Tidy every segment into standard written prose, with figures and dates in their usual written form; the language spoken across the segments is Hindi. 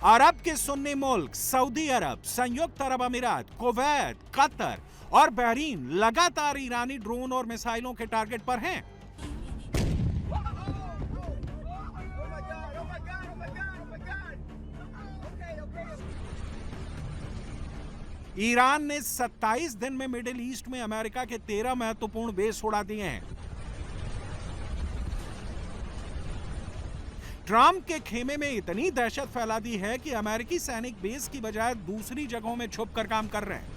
अरब के सुन्नी मुल्क सऊदी अरब, संयुक्त अरब अमीरात, कुवैत, कतर और बहरीन लगातार ईरानी ड्रोन और मिसाइलों के टारगेट पर हैं। ईरान ने 27 दिन में मिडिल ईस्ट में अमेरिका के 13 महत्वपूर्ण बेस उड़ा दिए हैं। ट्रंप के खेमे में इतनी दहशत फैला दी है कि अमेरिकी सैनिक बेस की बजाय दूसरी जगहों में छुपकर काम कर रहे हैं।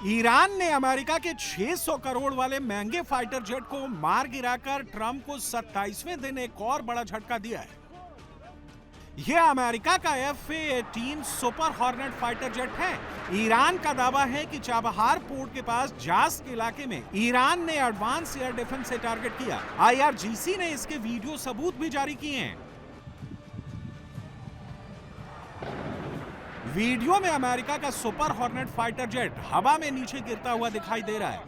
ईरान ने अमेरिका के 600 करोड़ वाले महंगे फाइटर जेट को मार गिराकर ट्रंप को 27वें दिन एक और बड़ा झटका दिया है। यह अमेरिका का F-18 super hornet fighter jet है। ईरान का दावा है कि चाबहार पोर्ट के पास जास के इलाके में ईरान ने एडवांस एयर डिफेंस से टारगेट किया। IRGC ने इसके वीडियो सबूत भी जारी किए हैं। वीडियो में अमेरिका का सुपर हॉर्नेट फाइटर जेट हवा में नीचे गिरता हुआ दिखाई दे रहा है।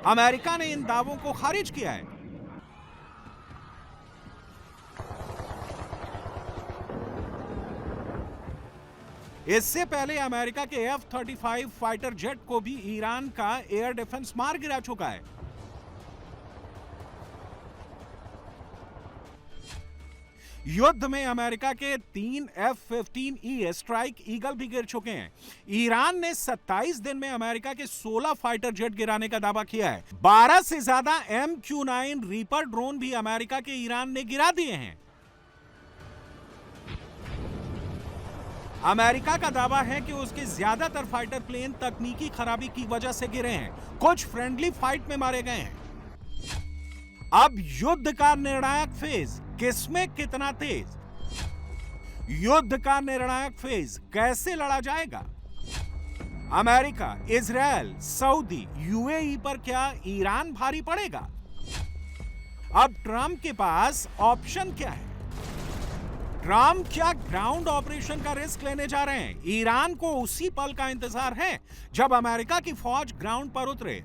अमेरिका ने इन दावों को खारिज किया है। इससे पहले अमेरिका के F-35 फाइटर जेट को भी ईरान का एयर डिफेंस मार गिरा चुका है। युद्ध में अमेरिका के 3 F-15E स्ट्राइक ईगल भी गिर चुके हैं। ईरान ने 27 दिन में अमेरिका के 16 फाइटर जेट गिराने का दावा किया है। 12 से ज्यादा MQ-9 रीपर ड्रोन भी अमेरिका के ईरान ने गिरा दिए हैं। अमेरिका का दावा है कि उसके ज्यादातर फाइटर प्लेन तकनीकी खराबी की वजह से गिरे हैं। कुछ फ्रेंडली फाइट में मारे गए हैं। अब युद्ध का निर्णायक फेज किसमें कितना तेज? युद्ध का निर्णायक फेज कैसे लड़ा जाएगा? अमेरिका, इजराइल, सऊदी, UAE पर क्या ईरान भारी पड़ेगा? अब ट्रंप के पास ऑप्शन क्या है? ट्रंप क्या ग्राउंड ऑपरेशन का रिस्क लेने जा रहे हैं? ईरान को उसी पल का इंतजार है जब अमेरिका की फौज ग्राउंड पर उतरे।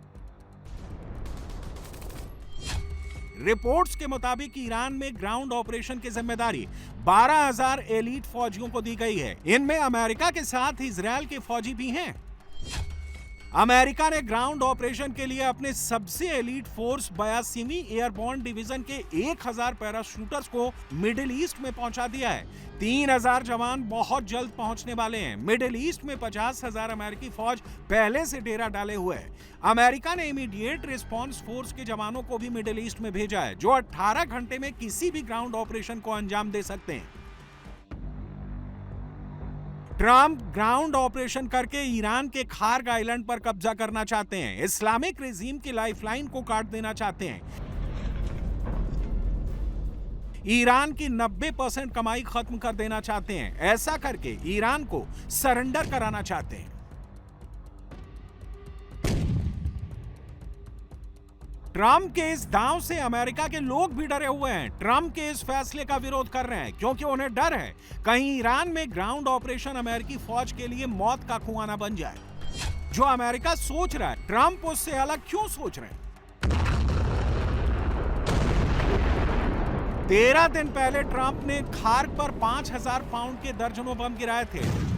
रिपोर्ट्स के मुताबिक ईरान में ग्राउंड ऑपरेशन की जिम्मेदारी 12,000 एलीट फौजियों को दी गई है। इनमें अमेरिका के साथ इजराइल के फौजी भी हैं। अमेरिका ने ग्राउंड ऑपरेशन के लिए अपने सबसे एलीट फोर्स 82वीं एयरबोर्न डिवीजन के 1,000 पैराशूटर्स को मिडिल ईस्ट में पहुंचा दिया है। 3,000 जवान बहुत जल्द पहुंचने वाले हैं। मिडिल ईस्ट में 50,000 अमेरिकी फौज पहले से डेरा डाले हुए है। अमेरिका ने इमीडिएट रिस्पांस फोर्स के जवानों को भी मिडिल ईस्ट में भेजा है, जो 18 घंटे में किसी भी ग्राउंड ऑपरेशन को अंजाम दे सकते हैं। ट्रंप ग्राउंड ऑपरेशन करके ईरान के खार्ग आइलैंड पर कब्जा करना चाहते हैं। इस्लामिक रेजिम की लाइफलाइन को काट देना चाहते हैं। ईरान की 90% कमाई खत्म कर देना चाहते हैं। ऐसा करके ईरान को सरेंडर कराना चाहते हैं। ट्रंप के इस दांव से अमेरिका के लोग भी डरे हुए हैं। ट्रंप के इस फैसले का विरोध कर रहे हैं क्योंकि उन्हें डर है कहीं ईरान में ग्राउंड ऑपरेशन अमेरिकी फौज के लिए मौत का कुआं ना बन जाए। जो अमेरिका सोच रहा है, ट्रंप उससे अलग क्यों सोच रहे हैं? 13 दिन पहले ट्रंप ने खार्ग पर 5,000 पाउंड के दर्जनों बम गिराए थे।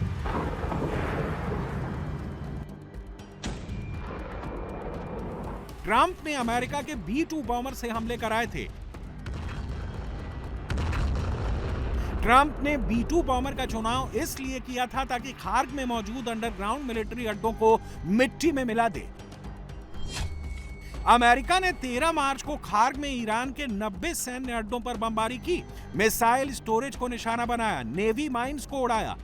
ट्रंप ने अमेरिका के B-2 बॉम्बर से हमले कराए थे। ट्रंप ने B-2 बॉम्बर का चुनाव इसलिए किया था ताकि खार्ग में मौजूद अंडरग्राउंड मिलिट्री अड्डों को मिट्टी में मिला दे। अमेरिका ने 13 मार्च को खार्ग में ईरान के 90 सैन्य अड्डों पर बमबारी की, मिसाइल स्टोरेज को निशाना बनाया, नेवी माइंस को उड़ाया।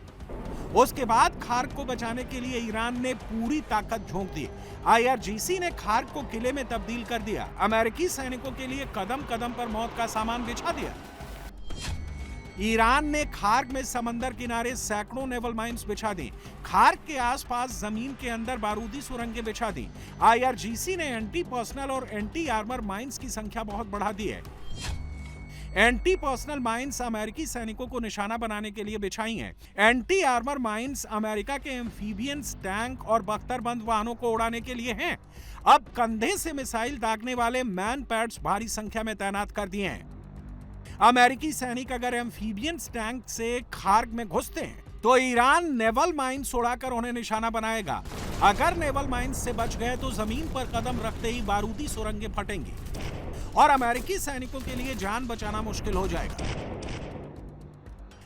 उसके बाद खार्ग को बचाने के लिए ईरान ने पूरी ताकत झोंक दी। IRGC ने खार्ग को किले में तब्दील कर दिया। अमेरिकी सैनिकों के लिए कदम कदम पर मौत का सामान बिछा दिया। ईरान ने खार्ग में समंदर किनारे सैकड़ों नेवल माइंस बिछा दी। खार्ग के आसपास जमीन के अंदर बारूदी सुरंगें बिछा दी। IRGC ने एंटी पर्सनल और एंटी आर्मर माइंस की संख्या बहुत बढ़ा दी है। एंटी पर्सनल माइंस अमेरिकी सैनिकों को निशाना बनाने के लिए बिछाई हैं। एंटी आर्मर माइंस अमेरिका के एम्फीबियंस, टैंक और बख्तरबंद वाहनों को उड़ाने के लिए हैं। अब कंधे से मिसाइल दागने वाले मैन पैड्स भारी संख्या में तैनात कर दिए हैं। अमेरिकी सैनिक अगर एम्फीबियंस टैंक से खार्ग में घुसते हैं तो ईरान नेवल माइंस उड़ाकर उन्हें निशाना बनाएगा। अगर नेवल माइंस से बच गए तो जमीन पर कदम रखते ही बारूदी सुरंगें फटेंगी और अमेरिकी सैनिकों के लिए जान बचाना मुश्किल हो जाएगा।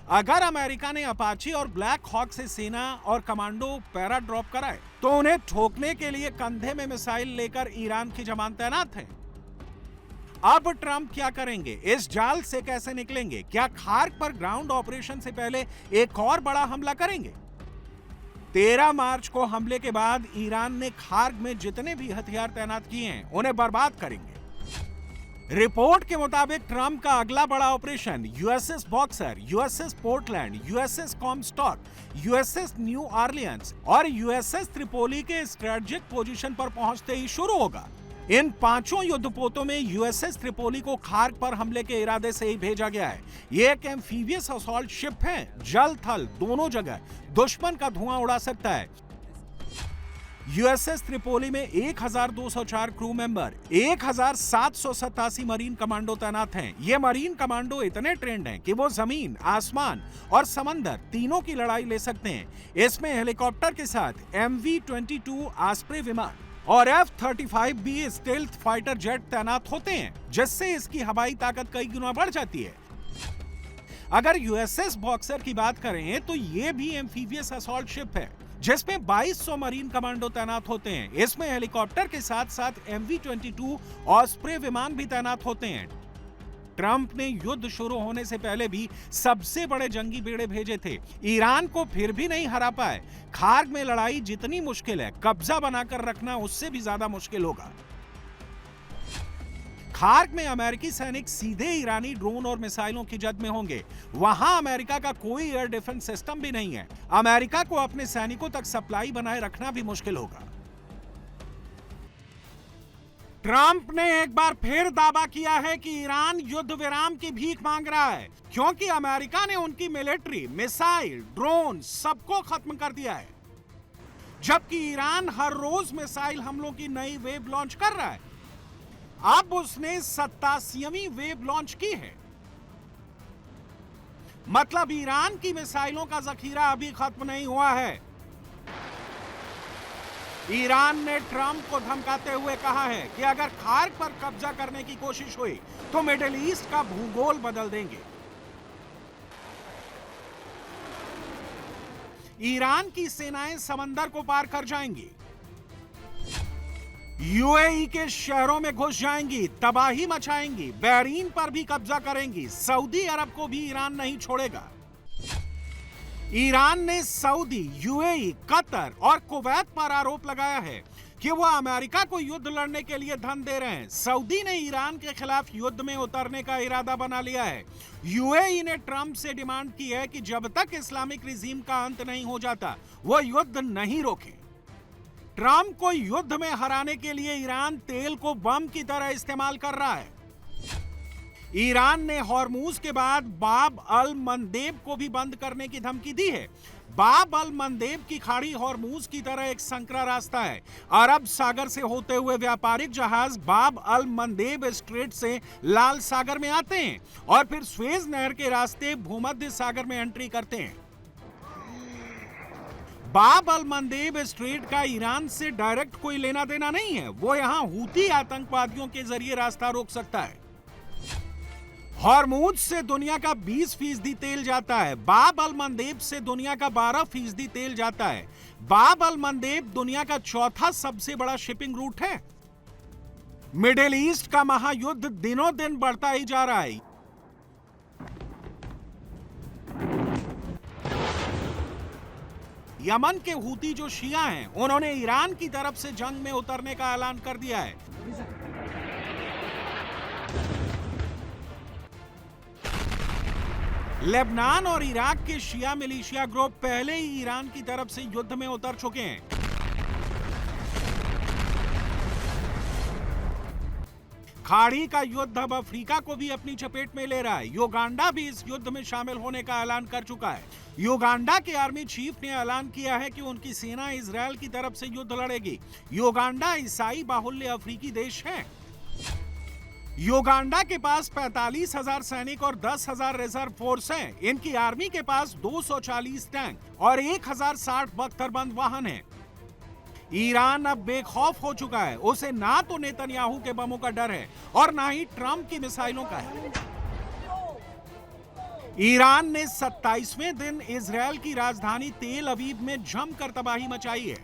अगर अमेरिका ने अपाचे और ब्लैक हॉक से सेना और कमांडो पैरा ड्रॉप कराए तो उन्हें ठोकने के लिए कंधे में मिसाइल लेकर ईरान की जवान तैनात हैं। अब ट्रंप क्या करेंगे? इस जाल से कैसे निकलेंगे? क्या खार्ग पर ग्राउंड ऑपरेशन से पहले एक और बड़ा हमला करेंगे? 13 मार्च को हमले के बाद ईरान ने खार्ग में जितने भी हथियार तैनात किए हैं उन्हें बर्बाद करेंगे। रिपोर्ट के मुताबिक ट्रंप का अगला बड़ा operation USS Boxer, USS Portland, USS Comstock, USS New Orleans और यूएसएस त्रिपोली के स्ट्रेटेजिक पोजीशन पर पहुंचते ही शुरू होगा। इन पांचों युद्धपोतों में यूएसएस त्रिपोली को खार्ग पर हमले के इरादे से ही भेजा गया है। ये एक एम्फीबियस असॉल्ट शिप है, जल थल दोनों जगह दुश्मन का धुआं उड़ा सकता है। यूएसएस त्रिपोली में 1204 क्रू मेंबर, 1787 मरीन कमांडो तैनात हैं। ये मरीन कमांडो इतने ट्रेंड हैं कि वो जमीन, आसमान और समंदर तीनों की लड़ाई ले सकते हैं। इसमें हेलीकॉप्टर के साथ MV-22 ऑस्प्रे विमान और F-35B स्टेल्थ फाइटर जेट तैनात होते हैं, जिससे इसकी हवाई ताकत कई गुना बढ़ जाती है। अगर यूएसएस बॉक्सर की बात करें तो ये भी एम्फीबियस असॉल्ट शिप है जिसमें 2200 मरीन कमांडो तैनात होते हैं। इसमें हेलीकॉप्टर के साथ साथ MV-22 ऑस्प्रे विमान भी तैनात होते हैं। ट्रंप ने युद्ध शुरू होने से पहले भी सबसे बड़े जंगी बेड़े भेजे थे, ईरान को फिर भी नहीं हरा पाए। खार्ग में लड़ाई जितनी मुश्किल है, कब्जा बनाकर रखना उससे भी ज्यादा मुश्किल होगा। खार्ग में अमेरिकी सैनिक सीधे ईरानी ड्रोन और मिसाइलों की जद में होंगे। वहां अमेरिका का कोई एयर डिफेंस सिस्टम भी नहीं है। अमेरिका को अपने सैनिकों तक सप्लाई बनाए रखना भी मुश्किल होगा। ट्रंप ने एक बार फिर दावा किया है कि ईरान युद्ध विराम की भीख मांग रहा है, क्योंकि अमेरिका ने उनकी मिलिट्री, मिसाइल, ड्रोन सबको खत्म कर दिया है, जबकि ईरान हर रोज मिसाइल हमलों की नई वेव लॉन्च कर रहा है। अब उसने 87वीं वेव लॉन्च की है। मतलब ईरान की मिसाइलों का जखीरा अभी खत्म नहीं हुआ है। ईरान ने ट्रंप को धमकाते हुए कहा है कि अगर खार्ग पर कब्जा करने की कोशिश हुई तो मिडिल ईस्ट का भूगोल बदल देंगे। ईरान की सेनाएं समंदर को पार कर जाएंगी, यूएई के शहरों में घुस जाएंगी, तबाही मचाएंगी, बहरीन पर भी कब्जा करेंगी, सऊदी अरब को भी ईरान नहीं छोड़ेगा। ईरान ने सऊदी, यूएई, कतर और कुवैत पर आरोप लगाया है कि वह अमेरिका को युद्ध लड़ने के लिए धन दे रहे हैं। सऊदी ने ईरान के खिलाफ युद्ध में उतरने का इरादा बना लिया है। यूएई ने ट्रंप से डिमांड की है कि जब तक इस्लामिक रिजीम का अंत नहीं हो जाता वह युद्ध नहीं रोके। ट्रंप को युद्ध में हराने के लिए ईरान तेल को बम की तरह इस्तेमाल कर रहा है। ईरान ने हॉर्मूज के बाद बाब अल मंदेब को भी बंद करने की धमकी दी है। बाब अल मंदेब की खाड़ी हॉर्मूज की तरह एक संकरा रास्ता है। अरब सागर से होते हुए व्यापारिक जहाज बाब अल मंदेब स्ट्रेट से लाल सागर में आते हैं और फिर स्वेज नहर के रास्ते भूमध्य सागर में एंट्री करते हैं। बाब अल मंदेब स्ट्रेट का ईरान से डायरेक्ट कोई लेना देना नहीं है। वो यहां हूती आतंकवादियों के जरिए रास्ता रोक सकता है। हॉर्मूज से दुनिया का 20% तेल जाता है। बाब अल मंदेब से दुनिया का 12% तेल जाता है। बाब अल मंदेब दुनिया का चौथा सबसे बड़ा शिपिंग रूट है। मिडिल ईस्ट का महायुद्ध दिनों दिन बढ़ता ही जा रहा है। यमन के हूती जो शिया हैं, उन्होंने ईरान की तरफ से जंग में उतरने का ऐलान कर दिया है। लेबनान और इराक के शिया मिलिशिया ग्रुप पहले ही ईरान की तरफ से युद्ध में उतर चुके हैं। खाड़ी का युद्ध अब अफ्रीका को भी अपनी चपेट में ले रहा है। युगांडा भी इस युद्ध में शामिल होने का ऐलान कर चुका है। युगांडा के आर्मी चीफ ने ऐलान किया है कि उनकी सेना इजरायल की तरफ से युद्ध लड़ेगी। युगांडा ईसाई बाहुल्य अफ्रीकी देश है। युगांडा के पास 45,000 सैनिक और 10,000 रिजर्व फोर्स हैं। इनकी आर्मी के पास 240 टैंक और 1,060 बख्तरबंद वाहन हैं। ईरान अब बेखौफ हो चुका है। उसे ना तो नेतन्याहू के बमों का डर है और ना ही ट्रंप की मिसाइलों का है। ईरान ने 27वें दिन इजरायल की राजधानी तेल अवीव में जमकर तबाही मचाई है।